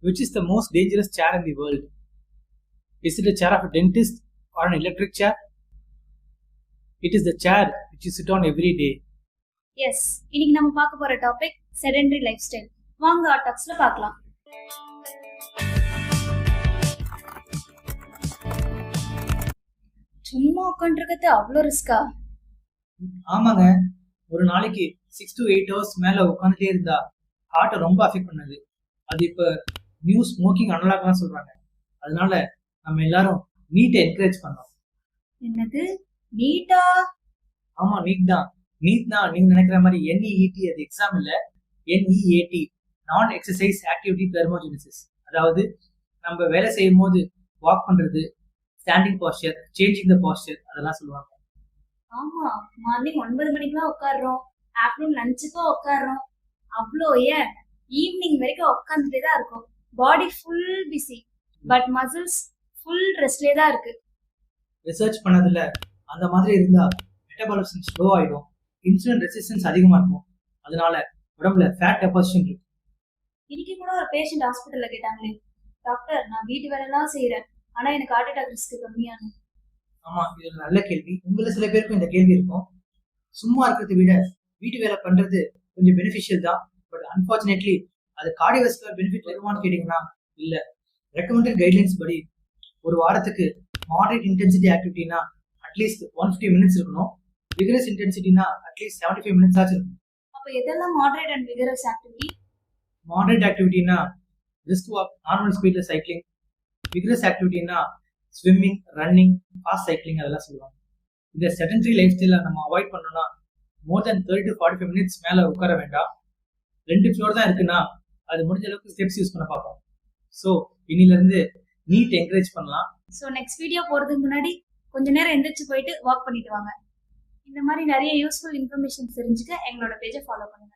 Which is the most dangerous chair in the world? Is it a chair of a dentist or an electric chair? It is the chair which you sit on every day. Yes, இன்னைக்கு நம்ம பார்க்க போற topic sedentary life style. வாங்க டாக்ஸ்ல பார்க்கலாம். சும்மா உட்காந்துருக்கிறது அவ்வளோ ரிஸ்கா? ஆமாங்க, ஒரு நாளைக்கு 6 to 8 hours மேல உட்காந்துட்டே இருந்தா ஹார்ட்டை ரொம்ப அஃபெக்ட் பண்ணுது. அது இப்ப நியூ ஸ்மோக்கிங் அனலாக்லாம் சொல்றாங்க. அதனால நம்ம எல்லாரும் நீட்டை என்கரேஜ் பண்ணோம். என்னது நீட்டா? ஆமா, நீட் தான். நீங்க நினைக்கிற மாதிரி NEET அது எக்ஸாம் இல்ல, NEAT, நான் எக்ஸசைஸ் ஆக்டிவிட்டி தெர்மோஜெனிசிஸ். அதாவது நம்ம வேலை செய்யும் போது வாக் பண்றது, standing poster, changing the poster, அதெல்லாம் சொல்லுவாங்க. ஆமா, மார்னிங் 9 மணிக்கெல்லாம் உட்காடுறோம், ஆஃப்டர்நூன் லஞ்சுக்கும் உட்காடுறோம், அவ்வளோ ஏன் ஈவினிங் வரைக்கும் உட்காந்துட்டே தான் இருக்கும். Body full busy, but muscles full ரெஸ்ட்லேயே தான் இருக்கு. ரிசர்ச் பண்ணதுல அந்த மாதிரி இருந்தா மெட்டபாலிசம் ஸ்லோ ஆயிடும், இன்சுலின் ரெசிஸ்டன்ஸ் அதிகமா இருக்கும், அதனால உடம்புல ஃபேட் டெபாசிஷன் இருக்கும். இன்னைக்கு கூட ஒரு பேஷண்ட் ஹாஸ்பிட்டல்ல கேட்டாங்களே, டாக்டர் நான் வீட்டு வேலைலாம் செய்யறேன், ஆனா எனக்கு ஹார்ட் அட்டாக் ரிஸ்க் கம்மியான. ஆமா, இது ஒரு நல்ல கேள்வி. உங்களை சில பேருக்கும் இந்த கேள்வி இருக்கும். சும்மா இருக்கிறத விட வீட்டு வேலை பண்றது கொஞ்சம் பெனிஃபிஷியல் தான், பட் அன்பார்ச்சுனேட்லி அது கார்டியோவாஸ்குலர் பெனிஃபிட் வருமானு கேட்டீங்கன்னா இல்ல. ரெக்கமெண்டட் கைட்லைன்ஸ் படி ஒரு வாரத்துக்கு மாடரேட் இன்டென்சிட்டி ஆக்டிவிட்டினா அட்லீஸ்ட் 150 மினிட்ஸ் இருக்கணும், விகரஸ் இன்டென்சிட்டினா அட்லீஸ்ட் 75 மினிட்ஸ் ஆச்சு இருக்கணும். அப்ப எதெல்லாம் moderate and vigorous activity? Moderate ஆக்டிவிட்டினா ரிஸ்க் வாக், நார்மல் ஸ்பீட்ல சைக்கிளிங். விகரஸ் ஆக்டிவிட்டினா ஸ்விம்மிங், ரன்னிங், ஃபாஸ்ட் சைக்கிளிங், அதெல்லாம் சொல்லுவாங்க. இந்த செடென்டரி லைஃப் ஸ்டைல நம்ம அவாய்ட் பண்ணோம்னா மோர் தென் 30 to 45 மினிட்ஸ் மேல உட்கார வேண்டாம். 2 ஃப்ளோர் தான் இருக்குன்னா அது முடிஞ்ச அளவுக்கு ஸ்டெப்ஸ் யூஸ் பண்ண பார்ப்போம். ஸோ இன்னில இருந்து நீட் என்கரேஜ் பண்ணலாம். ஸோ நெக்ஸ்ட் வீடியோ போறதுக்கு முன்னாடி கொஞ்ச நேரம் எந்திரிச்சு போயிட்டு வாக் பண்ணிட்டு வாங்க. இந்த மாதிரி நிறைய யூஸ்ஃபுல் இன்ஃபர்மேஷன் தெரிஞ்சுக்க எங்களோட பேஜை ஃபாலோ பண்ணுங்க.